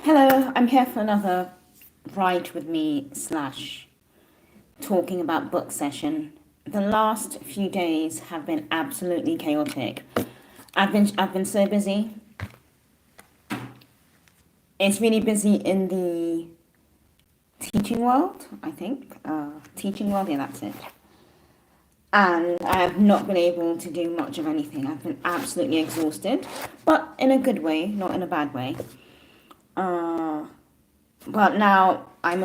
Hello, I'm here for another Write With Me / talking about book session. The last few days have been absolutely chaotic. I've been so busy. It's really busy in the teaching world, I think. Teaching world, yeah, that's it. And I have not been able to do much of anything. I've been absolutely exhausted, but in a good way, not in a bad way. But now I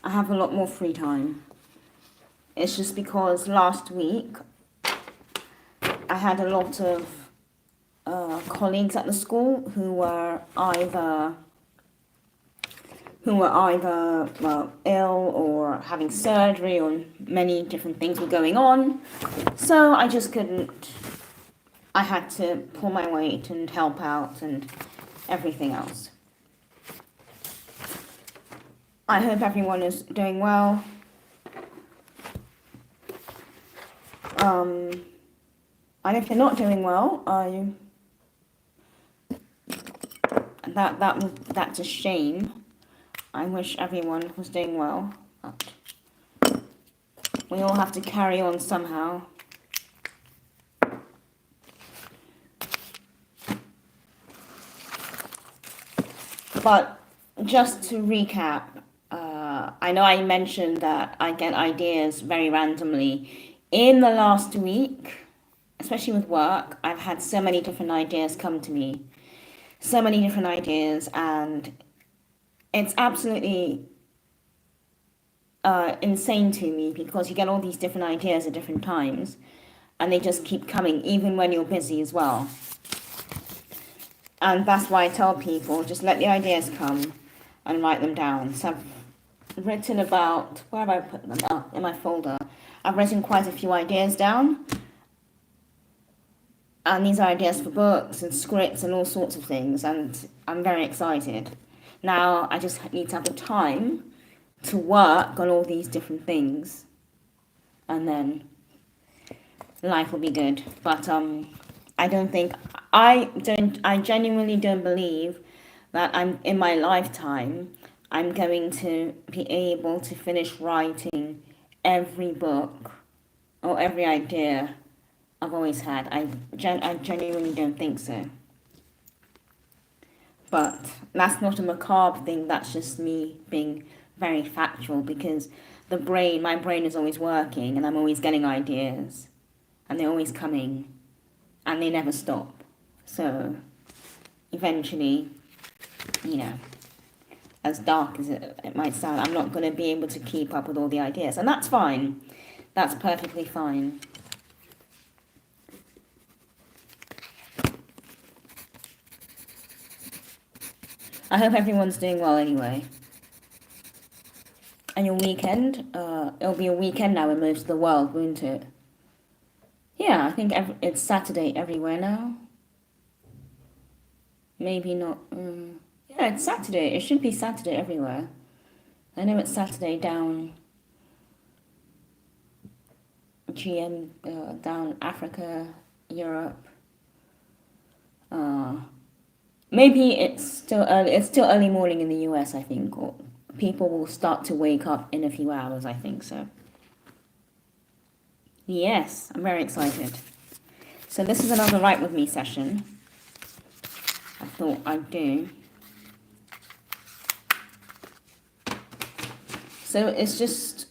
have a lot more free time. It's just because last week I had a lot of colleagues at the school who were either ill or having surgery, or many different things were going on. So I just couldn't. I had to pull my weight and help out and everything else. I hope everyone is doing well. And if you're not doing well, that's a shame. I wish everyone was doing well. But we all have to carry on somehow. But just to recap, I know I mentioned that I get ideas very randomly. In the last week, especially with work, I've had so many different ideas come to me. So many different ideas, and it's absolutely insane to me because you get all these different ideas at different times, and they just keep coming, even when you're busy as well. And that's why I tell people, just let the ideas come and write them down. So I've written about, where have I put them? Oh, in my folder. I've written quite a few ideas down. And these are ideas for books and scripts and all sorts of things. And I'm very excited. Now I just need to have the time to work on all these different things. And then life will be good. But I genuinely don't believe that in my lifetime, I'm going to be able to finish writing every book or every idea I've always had. I genuinely don't think so. But that's not a macabre thing, that's just me being very factual, because my brain is always working and I'm always getting ideas and they're always coming and they never stop. So eventually, as dark as it might sound, I'm not going to be able to keep up with all the ideas. And that's fine. That's perfectly fine. I hope everyone's doing well anyway. And your weekend? It'll be a weekend now in most of the world, won't it? Yeah, I think it's Saturday everywhere now. Maybe not. Yeah, it's Saturday. It should be Saturday everywhere. I know it's Saturday down down Africa, Europe. Maybe it's still early. It's still early morning in the US, I think. Or people will start to wake up in a few hours, I think so. Yes, I'm very excited. So this is another Write With Me session. I thought I'd do. So it's just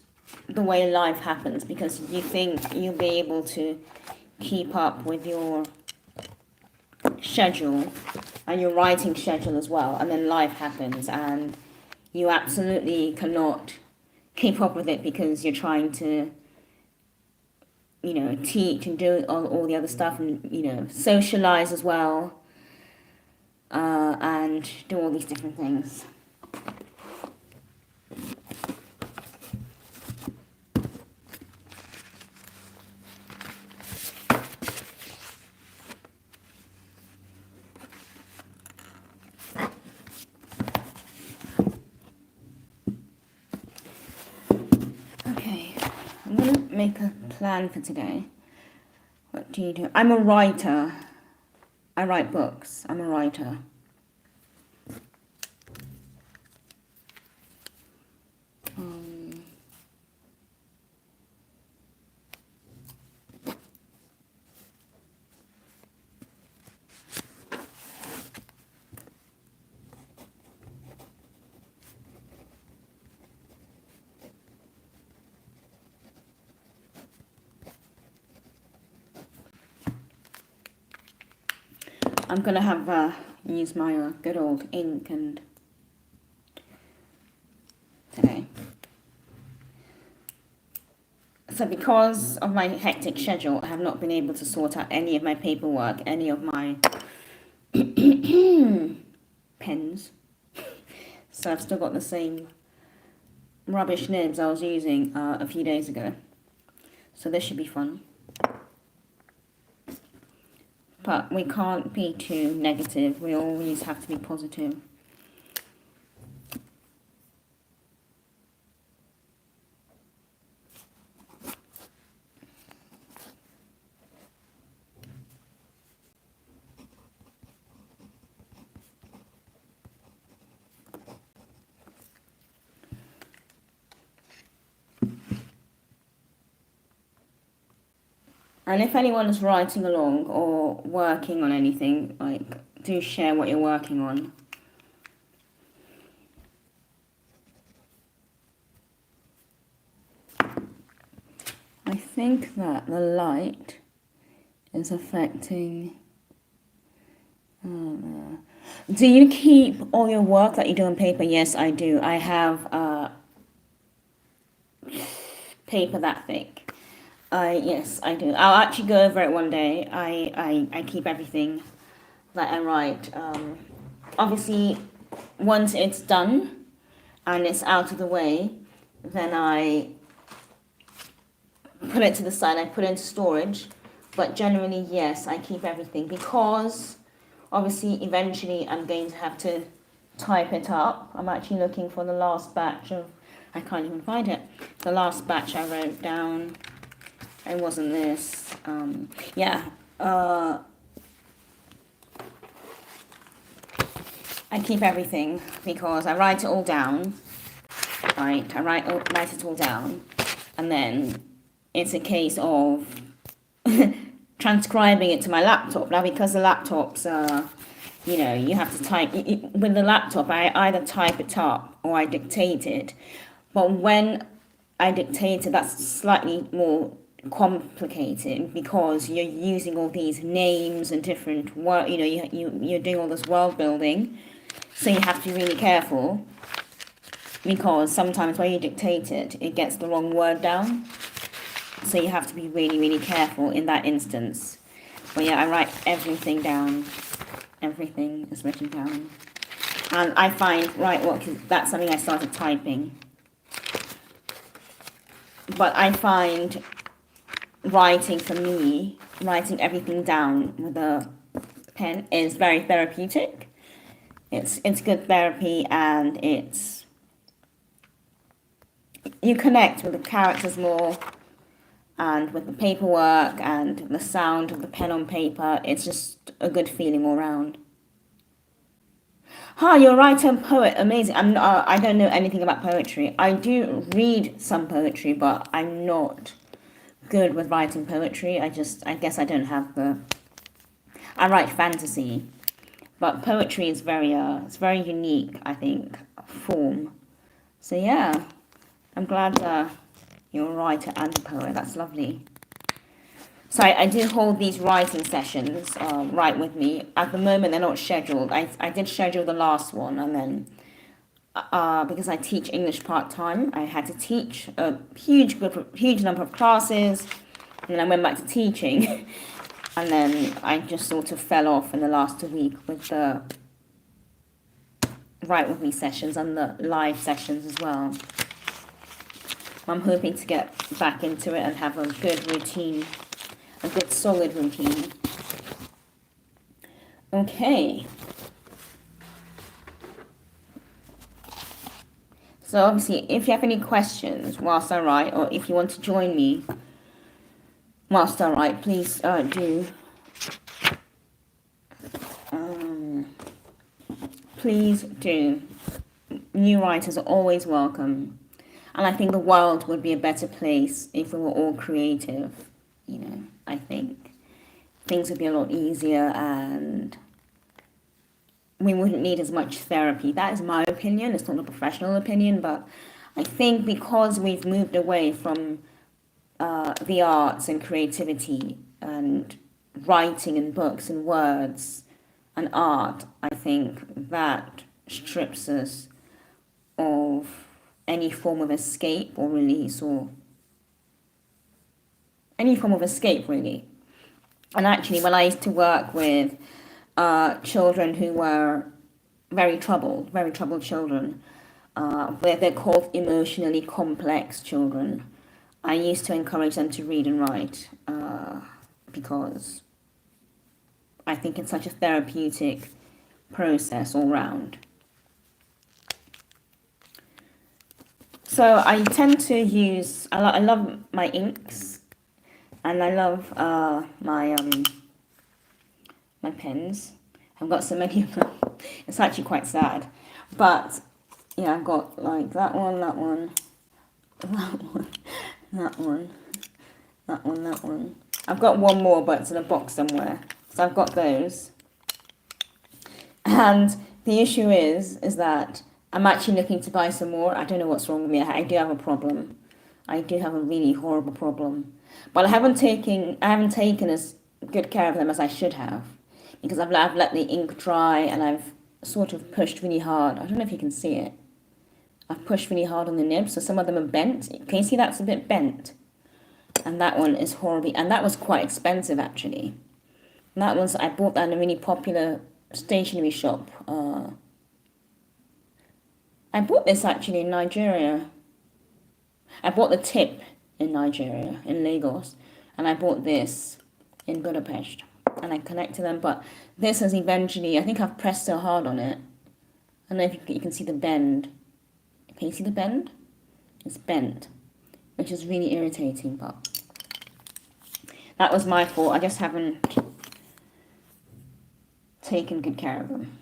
the way life happens, because you think you'll be able to keep up with your schedule and your writing schedule as well, and then life happens and you absolutely cannot keep up with it because you're trying to teach and do all the other stuff, and socialize as well, and do all these different things. Okay, I'm gonna make a plan for today. What do you do? I'm a writer. I write books. I'm a writer. I'm gonna have use my good old ink and today. So because of my hectic schedule, I have not been able to sort out any of my paperwork, any of my pens. So I've still got the same rubbish nibs I was using a few days ago. So this should be fun. But we can't be too negative. We always have to be positive. And if anyone is writing along or working on anything, like, do share what you're working on. I think that the light is affecting... Do you keep all your work that you do on paper? Yes, I do. I have paper that thick. Yes, I do. I'll actually go over it one day. I keep everything that I write. Obviously, once it's done and it's out of the way, then I put it to the side. I put it into storage. But generally, yes, I keep everything because obviously eventually I'm going to have to type it up. I'm actually looking for the last batch of... I can't even find it. The last batch I wrote down... It wasn't this. I keep everything because I write it all down. Right, I write it all down, and then it's a case of transcribing it to my laptop. Now, because the laptops are, you have to type with the laptop. I either type it up or I dictate it. But when I dictate it, that's slightly more complicated because you're using all these names and different work. You're doing all this world building, so you have to be really careful because sometimes when you dictate it, it gets the wrong word down. So you have to be really, really careful in that instance. But yeah, I write everything down. Everything is written down, and I find that's something I started typing. But I find writing for me, writing everything down with a pen is very therapeutic. It's good therapy, and you connect with the characters more, and with the paperwork and the sound of the pen on paper. It's just a good feeling all around. You're a writer and poet. Amazing. I don't know anything about poetry. I do read some poetry, but I'm not good with writing poetry. I guess I don't have I write fantasy, but poetry is it's very unique, I think, form. So yeah, I'm glad you're a writer and a poet. That's lovely. So I do hold these writing sessions, Write With Me. At the moment, they're not scheduled. I did schedule the last one, and then because I teach English part-time, I had to teach a huge number of classes, and then I went back to teaching, and then I just sort of fell off in the last week with the Write With Me sessions and the live sessions as well. I'm hoping to get back into it and have a good routine, a good solid routine. Okay. So obviously, if you have any questions whilst I write, or if you want to join me whilst I write, please do. Please do. New writers are always welcome. And I think the world would be a better place if we were all creative. I think things would be a lot easier and we wouldn't need as much therapy. That is my opinion. It's not a professional opinion, but I think because we've moved away from the arts and creativity and writing and books and words an art, I think, that strips us of any form of escape or release, or any form of escape, really. And actually, when I used to work with children who were very troubled children, where they're called emotionally complex children, I used to encourage them to read and write because I think it's such a therapeutic process all round. So I tend to use, I love my inks, and I love my pens. I've got so many of them. It's actually quite sad. But yeah, I've got like that one, that one, that one, that one, that one, that one. I've got one more, but it's in a box somewhere. So I've got those. And the issue is that I'm actually looking to buy some more. I don't know what's wrong with me. I do have a problem. I do have a really horrible problem. But I haven't taken as good care of them as I should have, because I've let the ink dry, and I've sort of pushed really hard. I don't know if you can see it. I've pushed really hard on the nibs, so some of them are bent. Can you see that's a bit bent? And that one is horribly, and that was quite expensive actually. And that was, I bought that in a really popular stationery shop. I bought this actually in Nigeria. I bought the tip in Nigeria, in Lagos, and I bought this in Budapest, and I connected them. But this has eventually, I think I've pressed so hard on it. I don't know if you can see the bend. Can you see the bend? It's bent, which is really irritating, but that was my fault. I just haven't taken good care of them.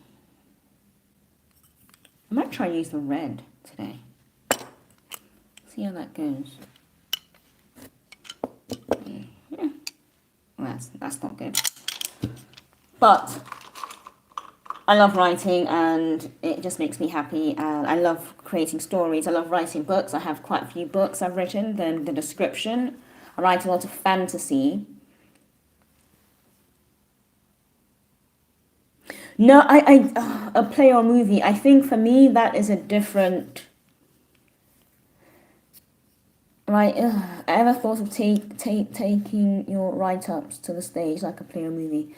I might try and use the red today. See how that goes. Yeah. Well, that's not good. But I love writing, and it just makes me happy, and I love creating stories. I love writing books. I have quite a few books I've written. Then the description. I write a lot of fantasy. No, a play or movie. I think for me that is a different. Right, I ever thought of taking your write-ups to the stage like a play or movie?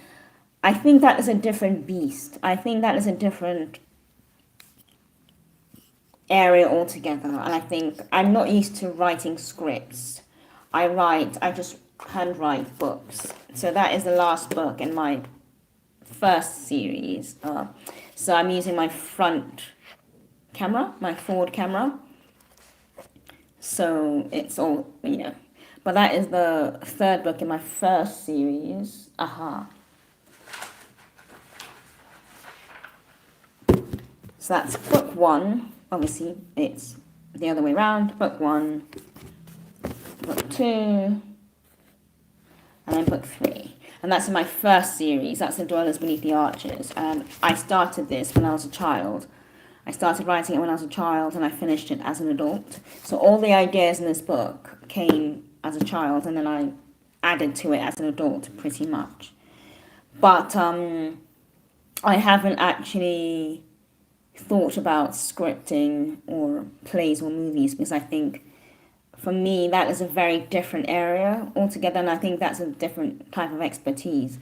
I think that is a different beast. I think that is a different area altogether. And I think I'm not used to writing scripts. I just handwrite books. So that is the last book in my first series. So I'm using my front camera, my forward camera. So it's all, But that is the third book in my first series. Aha. So that's book one. Obviously, it's the other way around. Book one, book two, and then book three. And that's in my first series. That's The Dwellers Beneath the Arches. And I started this when I was a child. I started writing it when I was a child, and I finished it as an adult. So all the ideas in this book came as a child, and then I added to it as an adult, pretty much. But I haven't actually thought about scripting or plays or movies, because I think for me that is a very different area altogether, and I think that's a different type of expertise.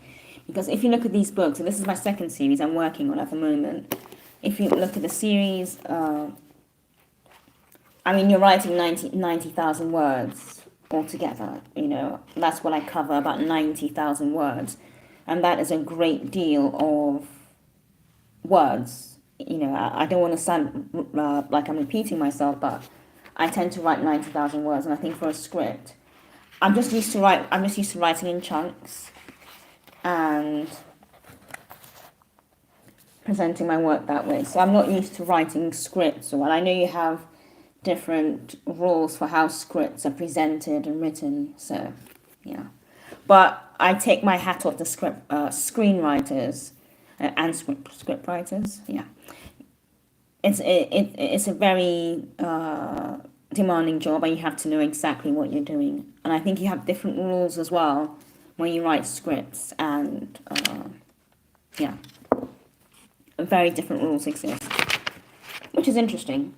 Because if you look at these books, and this is my second series I'm working on at the moment, if you look at the series, you're writing 90,000 words altogether, that's what I cover, about 90,000 words, and that is a great deal of words. I don't want to sound like I'm repeating myself, but I tend to write 90,000 words, and I think for a script, I'm just used to writing in chunks and presenting my work that way. So I'm not used to writing scripts, and I know you have different rules for how scripts are presented and written. So, yeah. But I take my hat off to screenwriters and script writers. Yeah. It's a very demanding job, and you have to know exactly what you're doing. And I think you have different rules as well when you write scripts, and yeah. very different rules exist, which is interesting.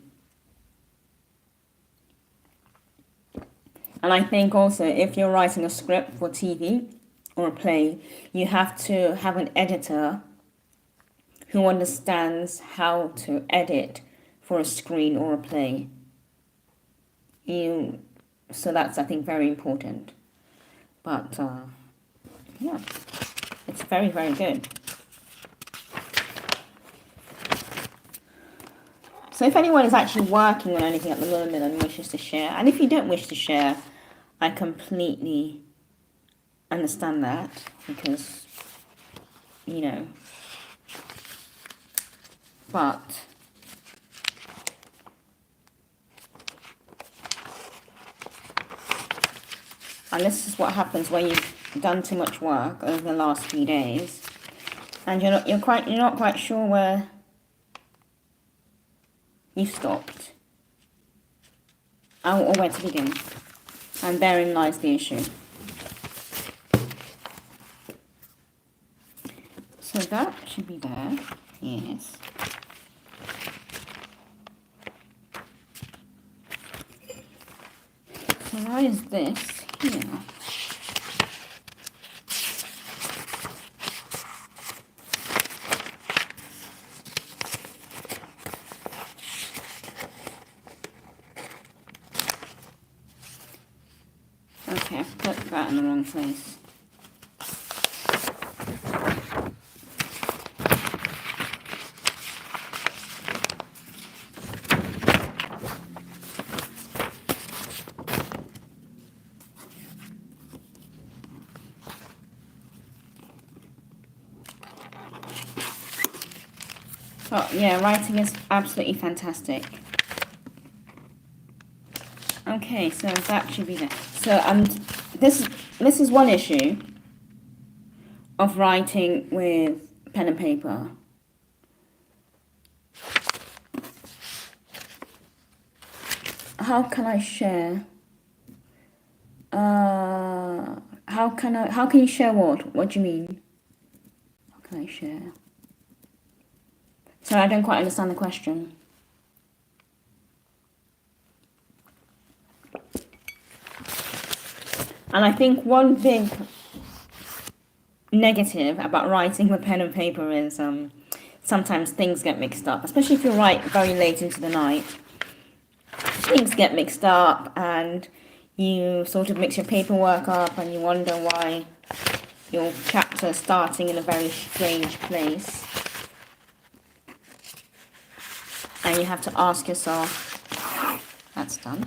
And I think also if you're writing a script for TV or a play, you have to have an editor who understands how to edit for a screen or a play. So that's, I think, very important. But yeah, it's very, very good. So if anyone is actually working on anything at the moment and wishes to share, and if you don't wish to share, I completely understand that, because, but and this is what happens when you've done too much work over the last few days, and you're not quite sure where you stopped or where to begin, and therein lies the issue. So that should be there. Yes. So why is this here? Okay, I've put that in the wrong place. Oh, yeah, writing is absolutely fantastic. Okay, so that should be there. So this is one issue of writing with pen and paper. How can I share? How can you share what? What do you mean? How can I share? Sorry, I don't quite understand the question. And I think one big negative about writing with pen and paper is sometimes things get mixed up, especially if you write very late into the night. Things get mixed up and you sort of mix your paperwork up and you wonder why your chapter is starting in a very strange place. And you have to ask yourself, that's done.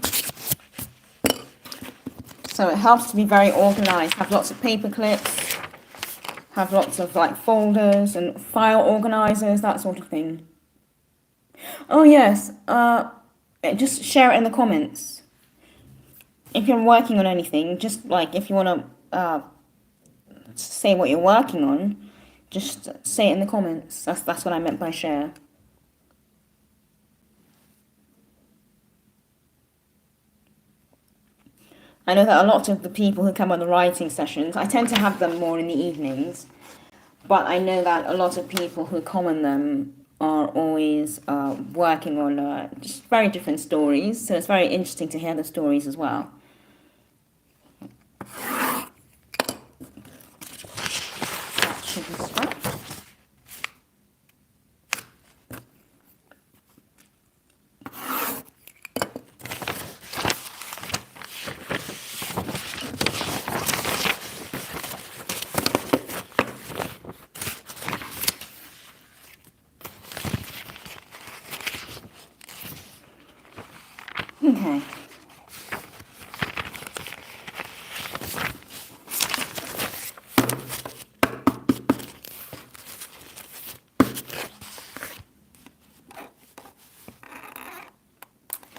So it helps to be very organized, have lots of paper clips, have lots of like folders and file organizers, that sort of thing. Oh yes, just share it in the comments. If you're working on anything, just like if you want to say what you're working on, just say it in the comments. That's what I meant by share. I know that a lot of the people who come on the writing sessions, I tend to have them more in the evenings, but I know that a lot of people who come on them are always working on just very different stories, so it's very interesting to hear the stories as well. That should be scrapped. Okay.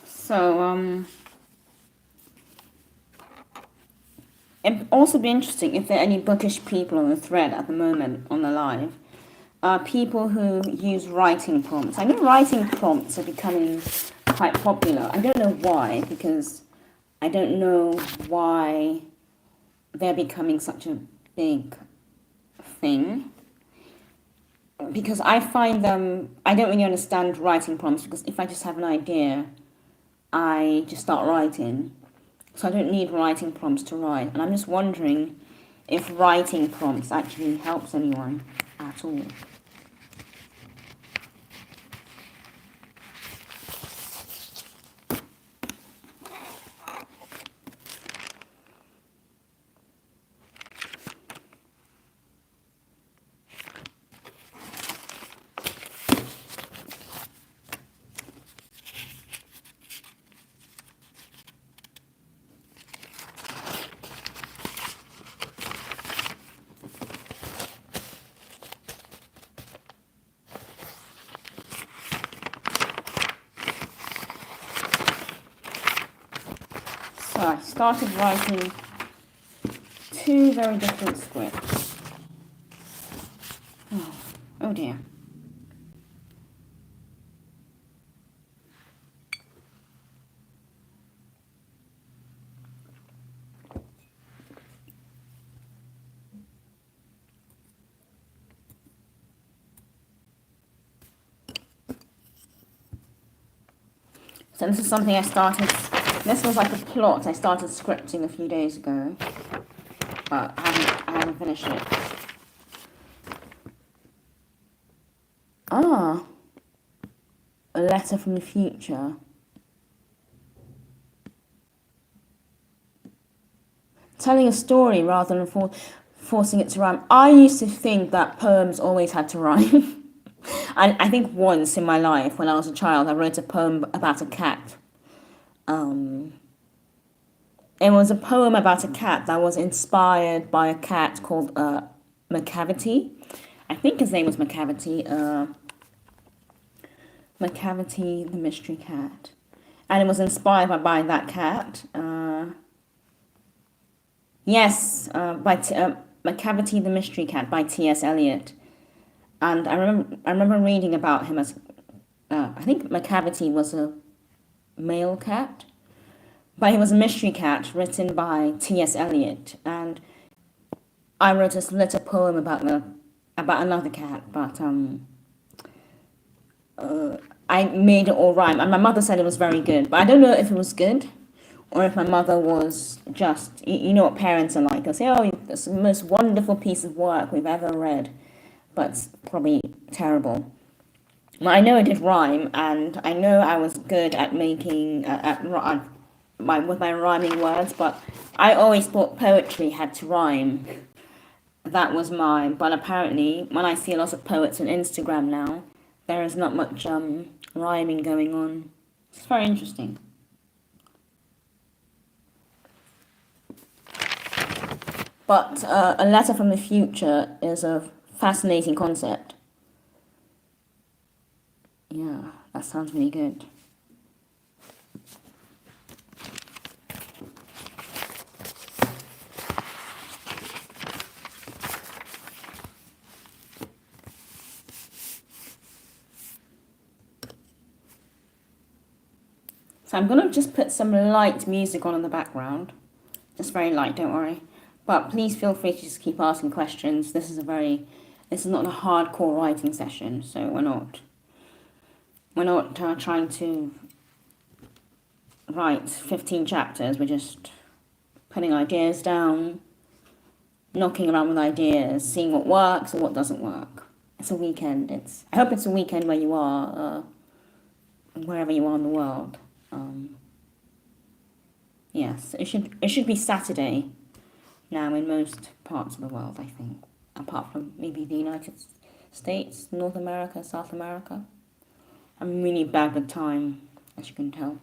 So, it'd also be interesting if there are any bookish people on the thread at the moment on the live. People who use writing prompts. I know writing prompts are becoming quite popular. I don't know why, because I don't know why they're becoming such a big thing. because I find them, I don't really understand writing prompts because if I just have an idea, I just start writing. So I don't need writing prompts to write. And I'm just wondering if writing prompts actually helps anyone at all. So I started writing two very different scripts. Oh dear. So this is something I started, this was like a plot I started scripting a few days ago, but I haven't finished it. Ah, a letter from the future. Telling a story rather than forcing it to rhyme. I used to think that poems always had to rhyme. I think once in my life, when I was a child, I wrote a poem about a cat. It was a poem about a cat that was inspired by a cat called McCavity. I think his name was McCavity. McCavity the Mystery Cat. And it was inspired by that cat. Yes, by McCavity the Mystery Cat by T.S. Eliot. And I remember reading about him as, I think McCavity was a male cat, but he was a mystery cat written by T.S. Eliot. And I wrote a little poem about another cat, but I made it all rhyme. And my mother said it was very good, but I don't know if it was good or if my mother was just, you know what parents are like. They'll say, oh, it's the most wonderful piece of work we've ever read, but it's probably terrible. Well, I know it did rhyme, and I know I was good at making, with my rhyming words, but I always thought poetry had to rhyme. That was mine, but apparently, when I see a lot of poets on Instagram now, there is not much rhyming going on. It's very interesting. But a letter from the future is a fascinating concept. Yeah, that sounds really good. So I'm going to just put some light music on in the background. Just very light, don't worry. But please feel free to just keep asking questions. This is not a hardcore writing session, so we're not trying to write 15 chapters. We're just putting ideas down, knocking around with ideas, seeing what works and what doesn't work. It's a weekend. I hope it's a weekend where you are, wherever you are in the world. Yes, it should be Saturday now in most parts of the world, I think, apart from maybe the United States, North America, South America. I'm really bad with time, as you can tell.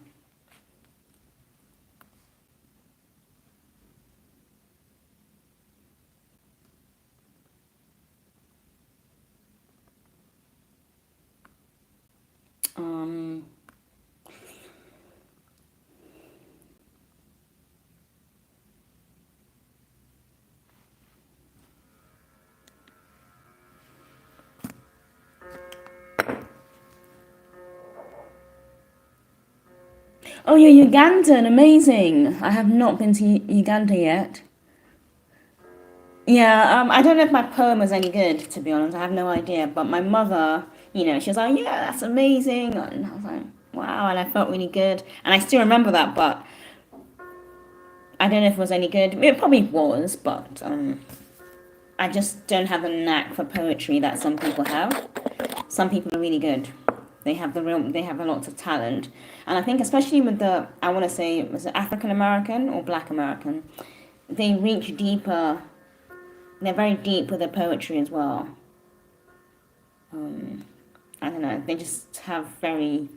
Oh, you're Ugandan, amazing. I have not been to Uganda yet. Yeah, I don't know if my poem was any good, to be honest. I have no idea. But my mother, she was like, "Yeah, that's amazing," and I was like, "Wow," and I felt really good, and I still remember that. But I don't know if it was any good. It probably was, but I just don't have the knack for poetry that some people have. Some people are really good. They have a lot of talent, and I think especially with I want to say, was it African American or Black American? They reach deeper. They're very deep with their poetry as well. I don't know. They just have very.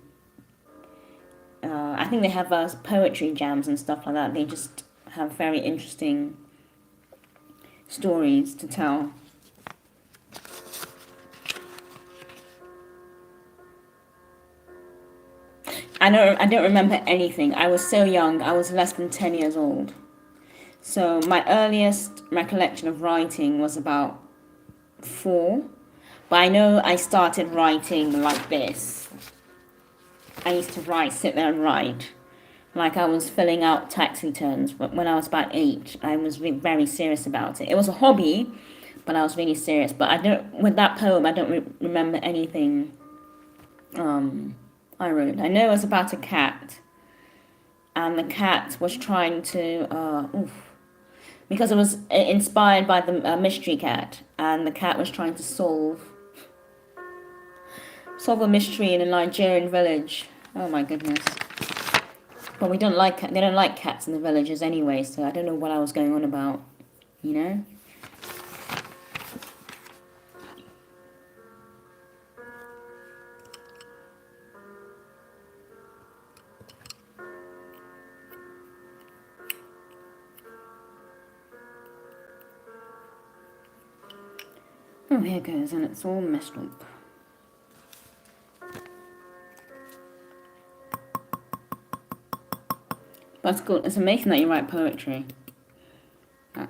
I think they have poetry jams and stuff like that. They just have very interesting stories to tell. I don't remember anything. I was so young. I was less than 10 years old. So my earliest recollection of writing was about 4. But I know I started writing like this. I used to sit there and write. Like I was filling out tax returns. But when I was about 8, I was very serious about it. It was a hobby, but I was really serious. But with that poem, I don't remember anything I wrote. I know it was about a cat. And the cat was trying to, because it was inspired by the mystery cat. And the cat was trying to solve a mystery in a Nigerian village. Oh my goodness. But they don't like cats in the villages anyway, so I don't know what I was going on about, you know? Oh, here goes, and it's all messed up. But it's cool. It's amazing that you write poetry. I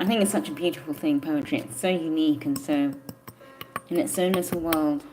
think it's such a beautiful thing, poetry. It's so unique and in its own little world.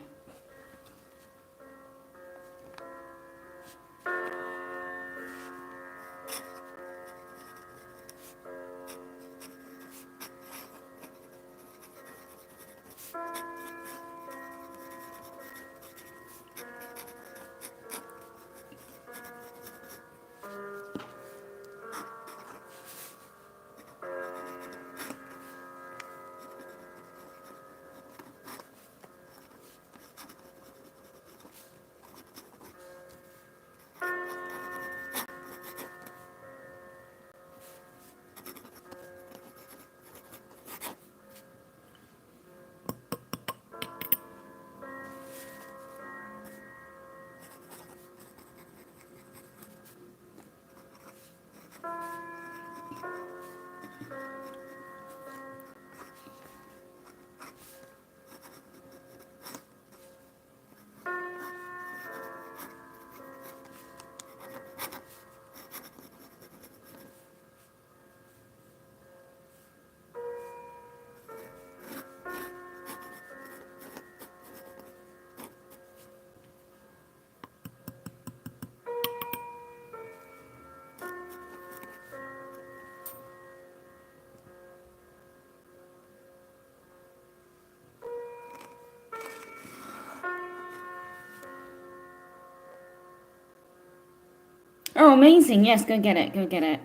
Oh, amazing. Yes, go get it. Go get it.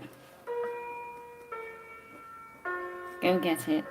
Go get it.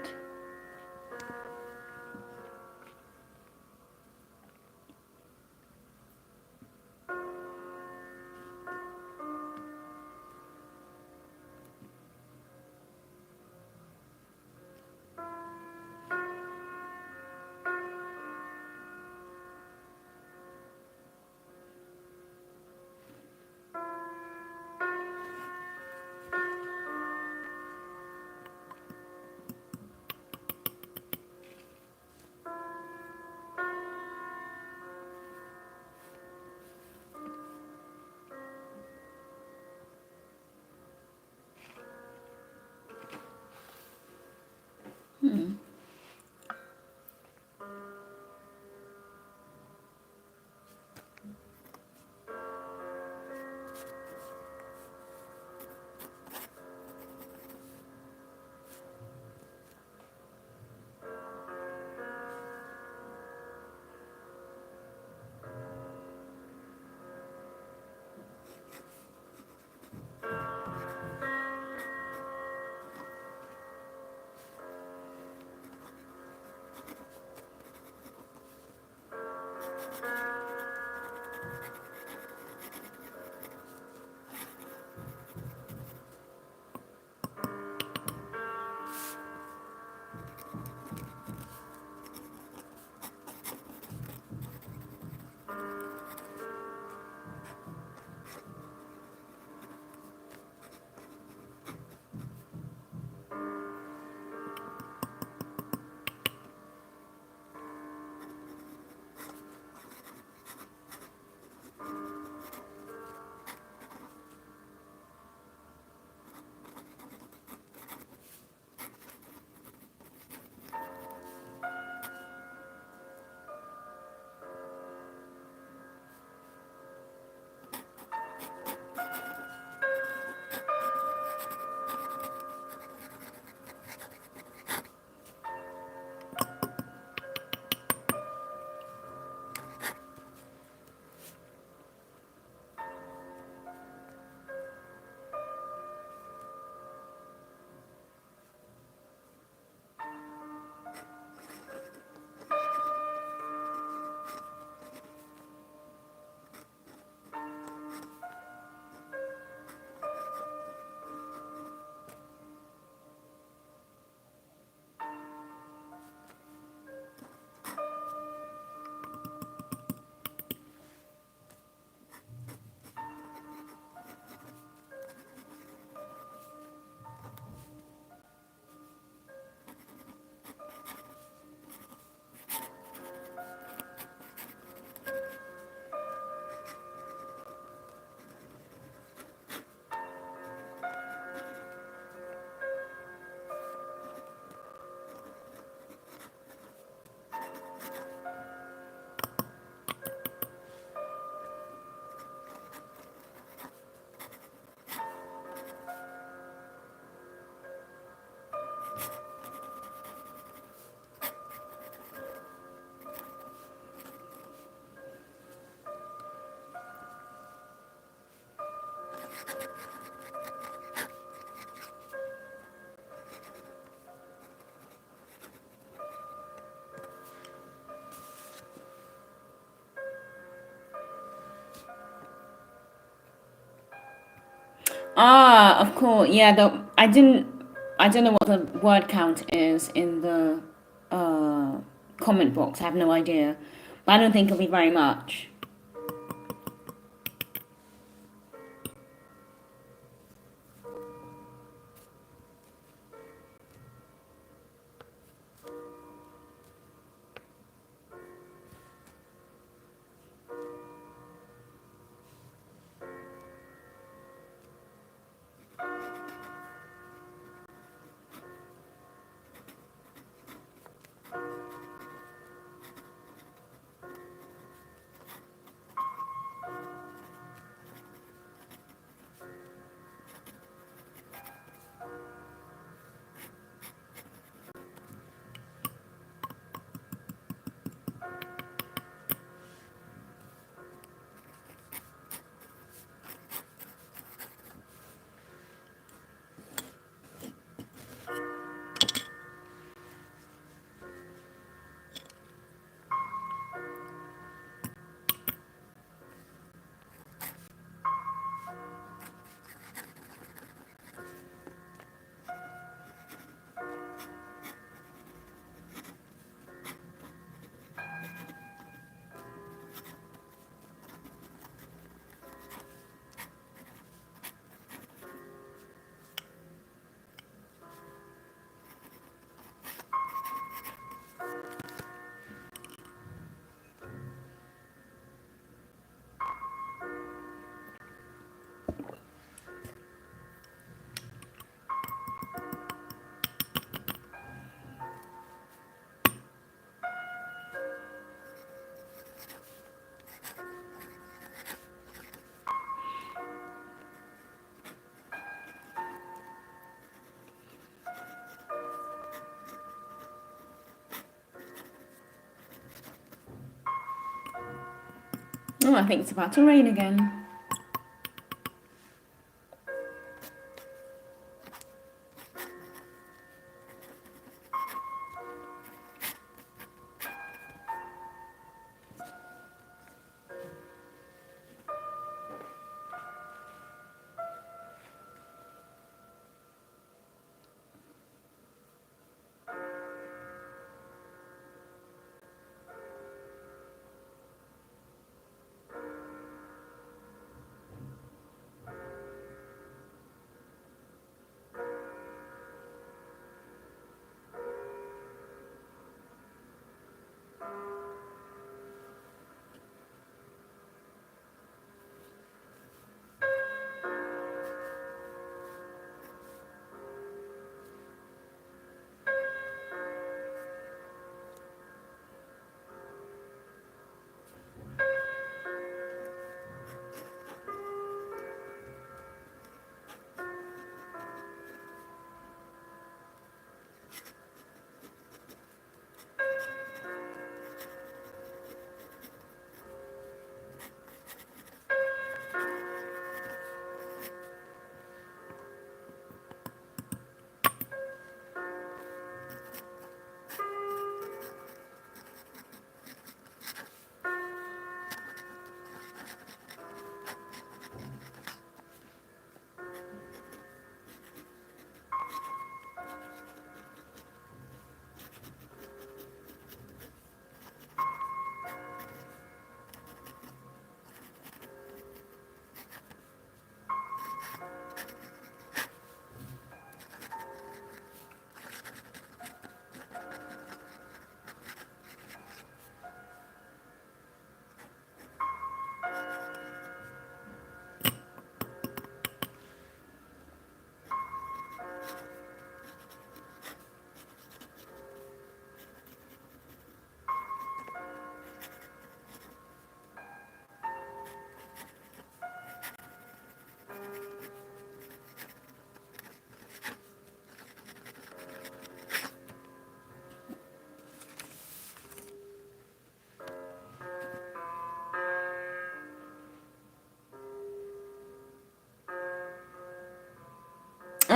Ah, of course. Yeah, I don't know what the word count is in the uh comment box. I have no idea. But I don't think it'll be very much. Oh, I think it's about to rain again.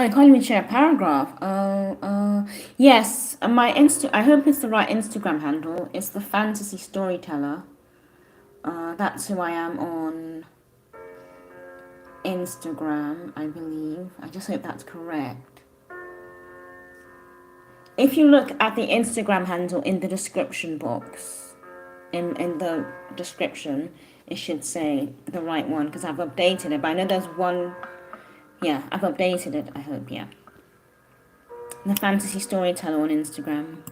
you can't even share a paragraph. Yes. I hope it's the right Instagram handle. It's the Fantasy Storyteller. That's who I am on Instagram, I believe. I just hope that's correct. If you look at the Instagram handle in the description box, in the description, it should say the right one because I've updated it. But I know there's one. Yeah, I've updated it. I hope. Yeah, the Fantasy Storyteller on Instagram.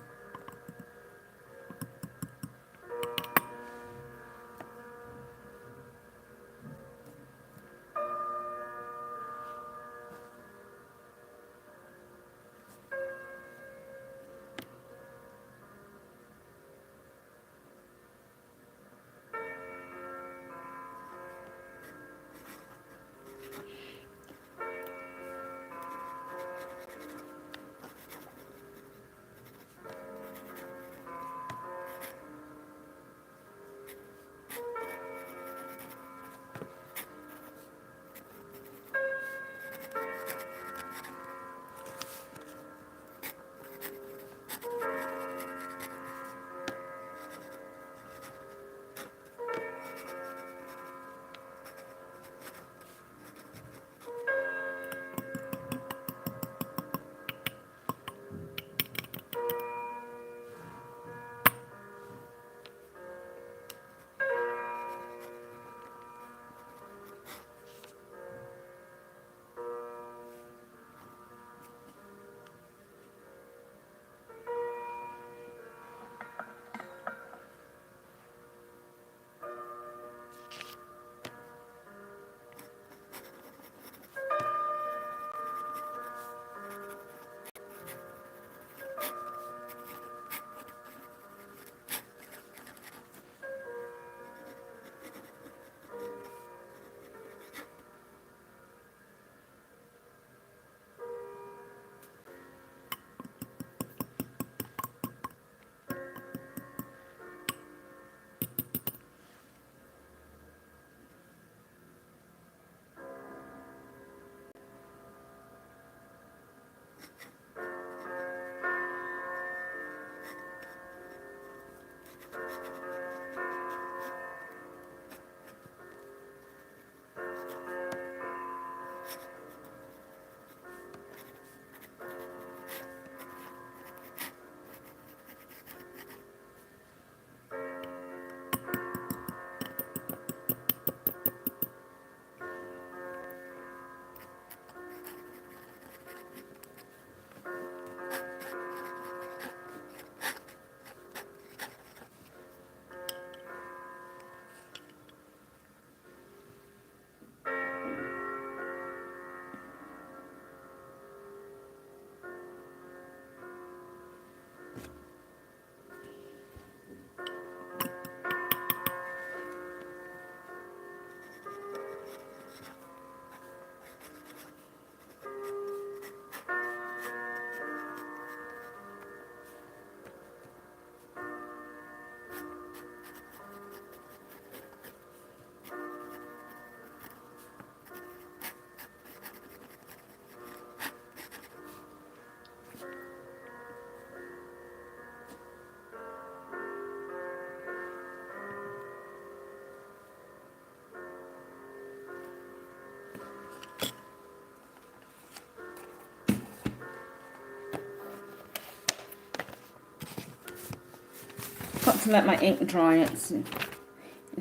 Got to let my ink dry. It's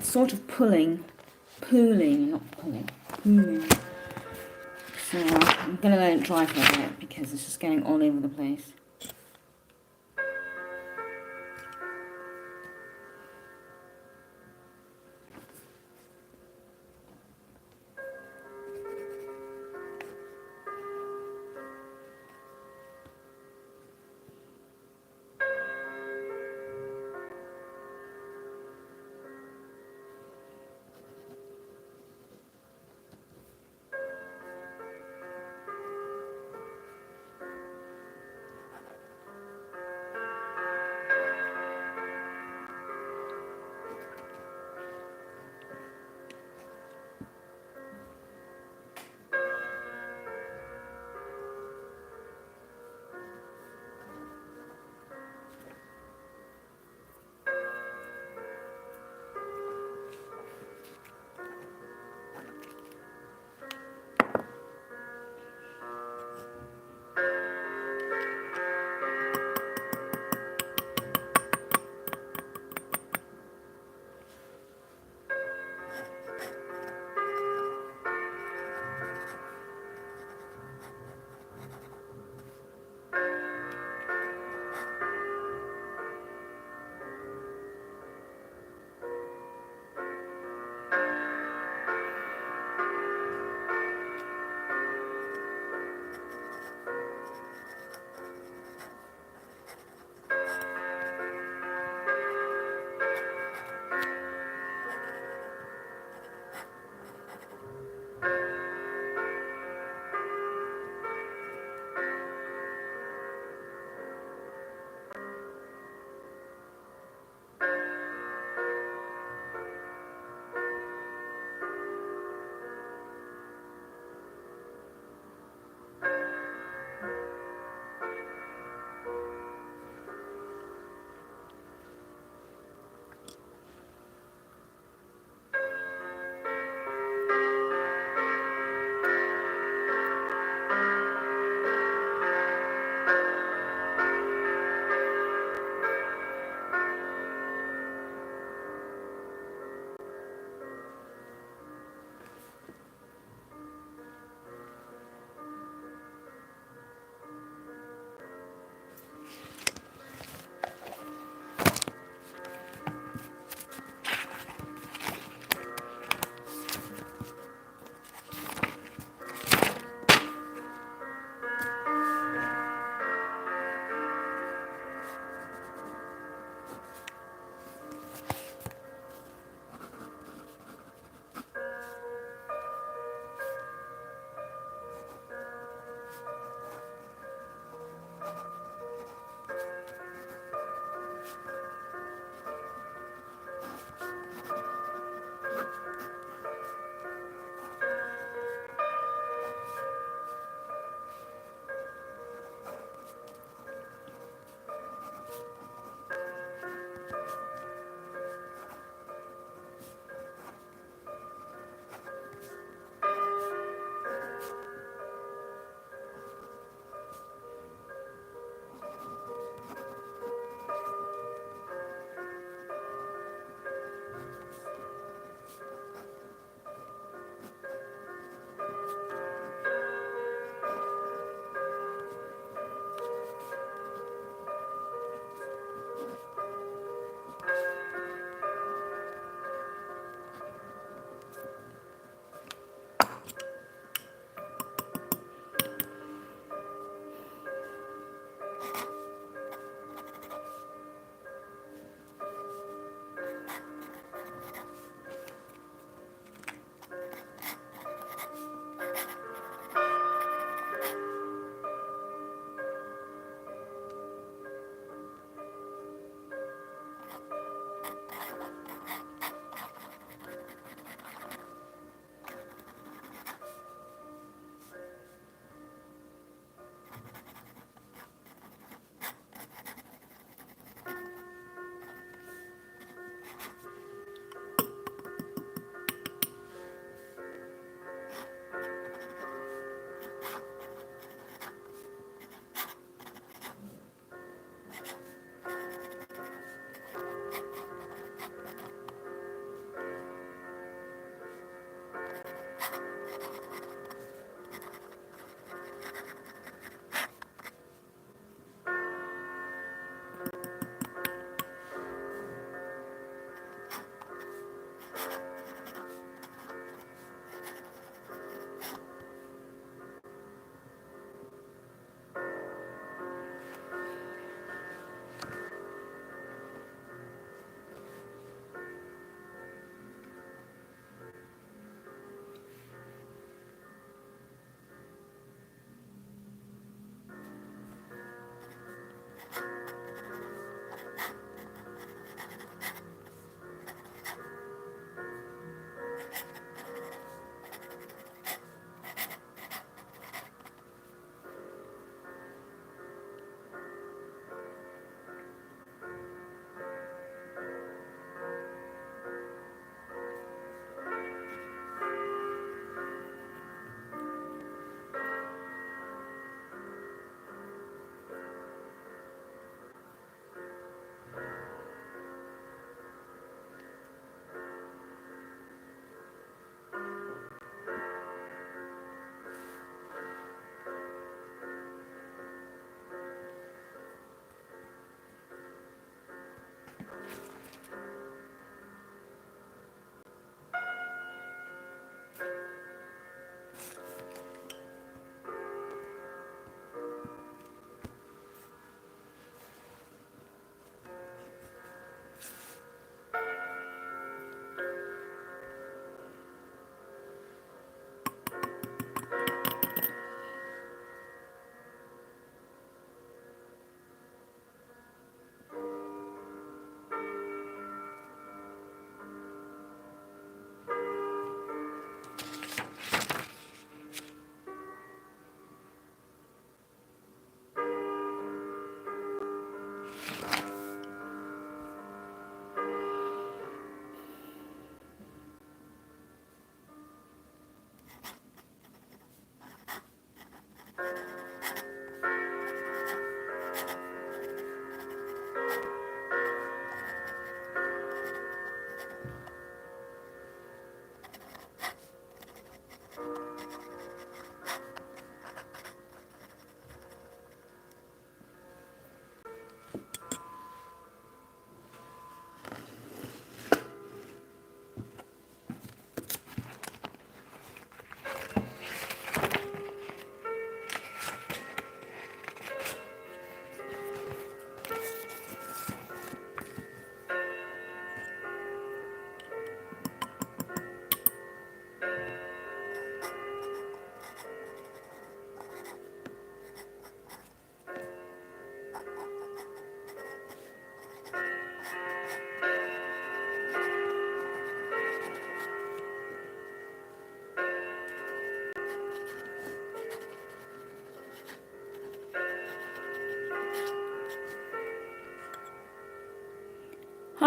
sort of pooling, not pulling, pooling. So I'm gonna let it dry for a bit because it's just getting all over the place.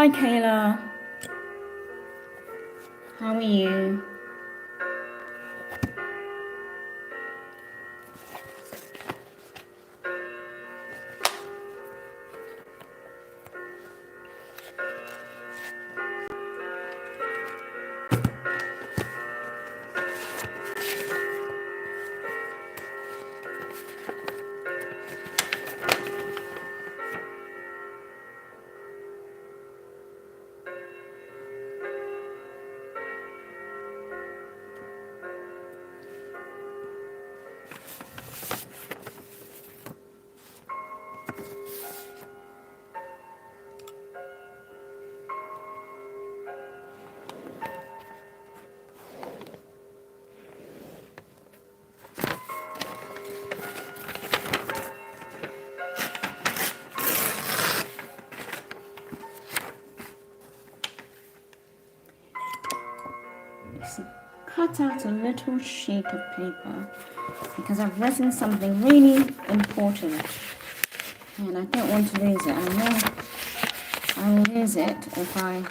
Hi, Kayla. How are you? Cut out a little sheet of paper because I've written something really important and I don't want to lose it. I know I will lose it if I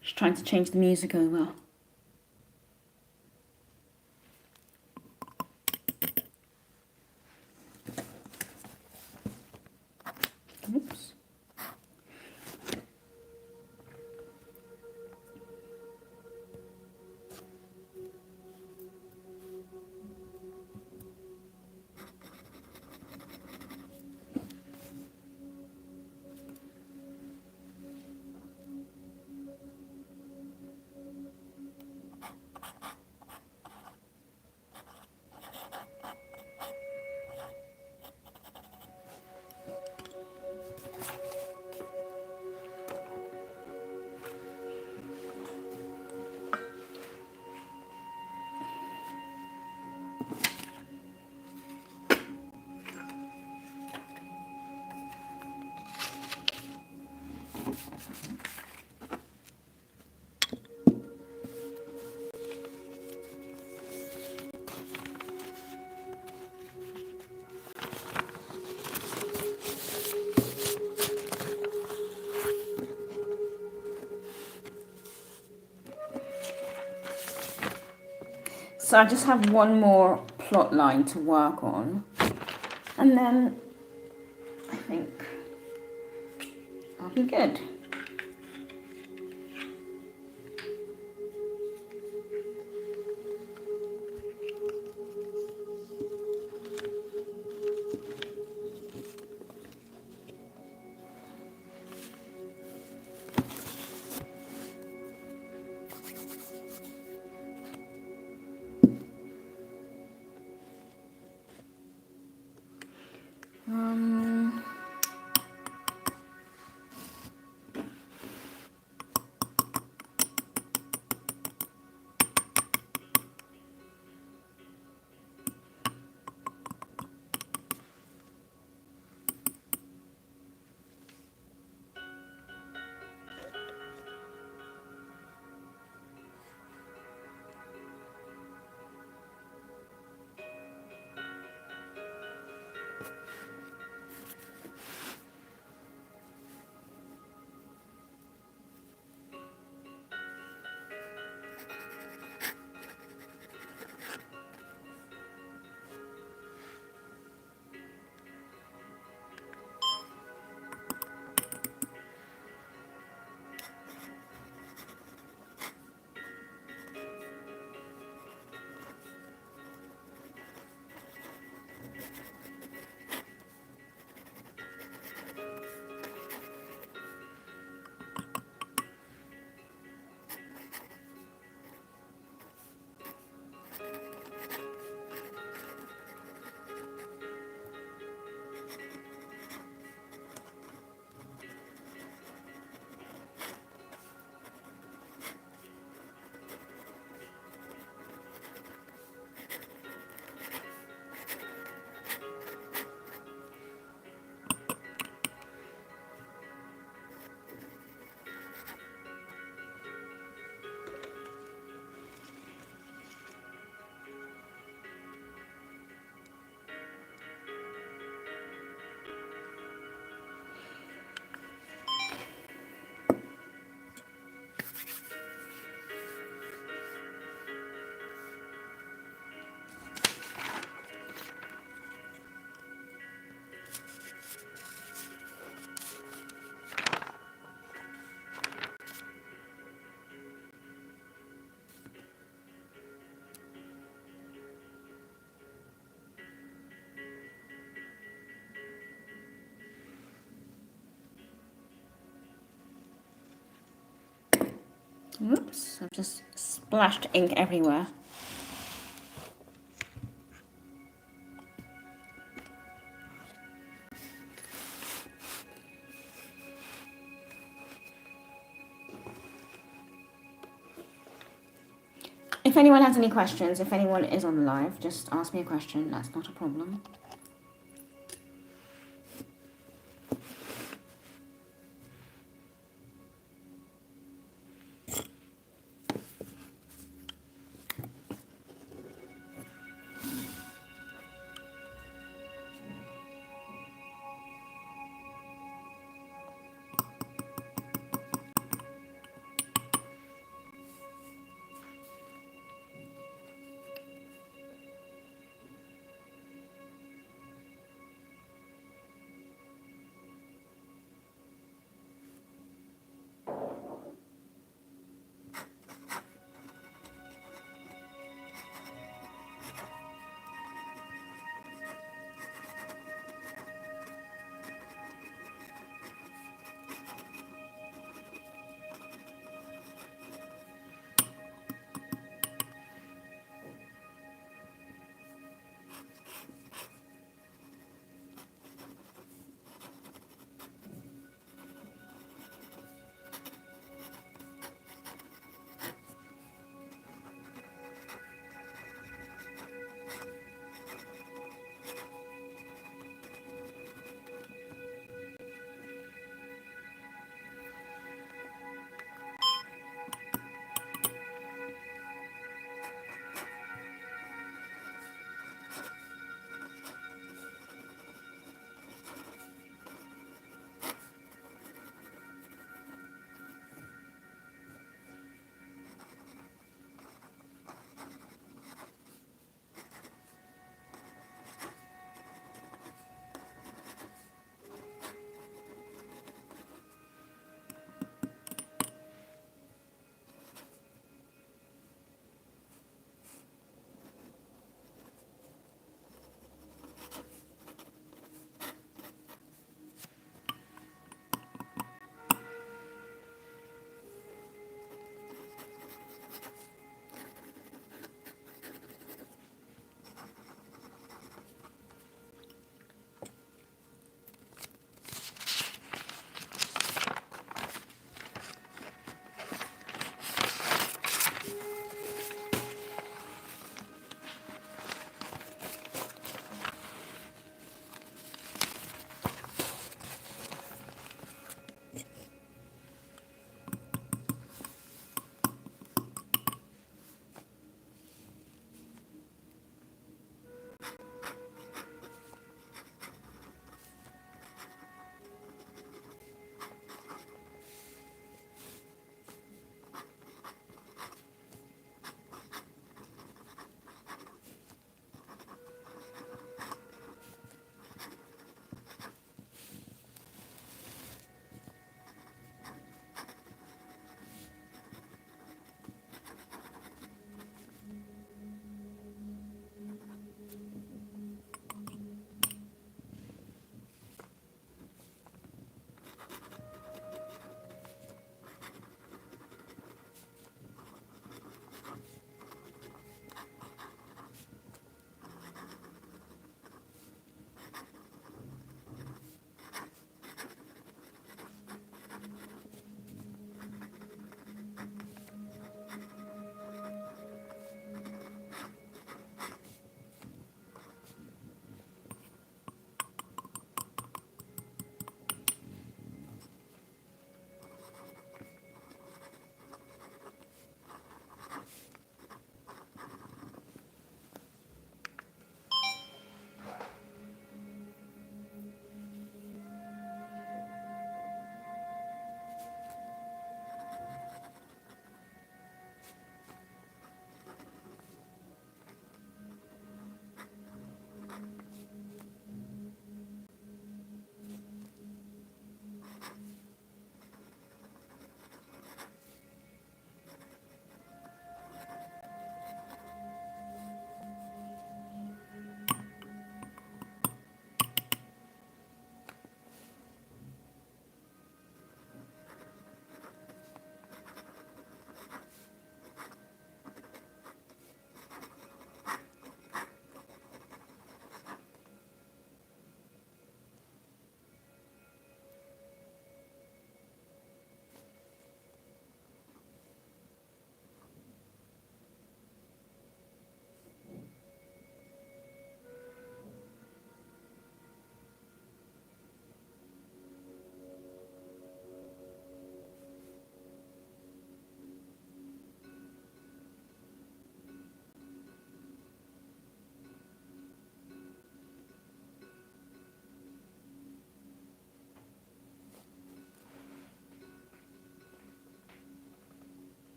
Just trying to change the music over. Oops. So I just have one more plot line to work on, and then I think I'll be good. Oops, I've just splashed ink everywhere. If anyone has any questions, if anyone is on live, just ask me a question. That's not a problem.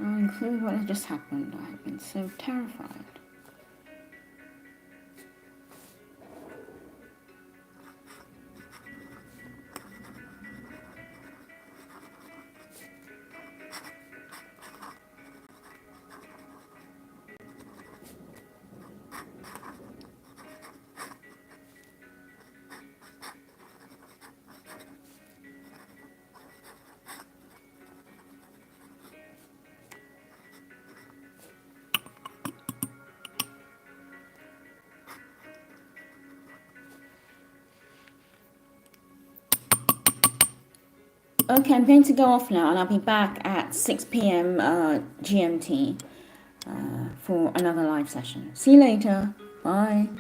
I'll include what has just happened. I have been so terrified. Okay, I'm going to go off now, and I'll be back at 6 p.m. GMT for another live session. See you later. Bye.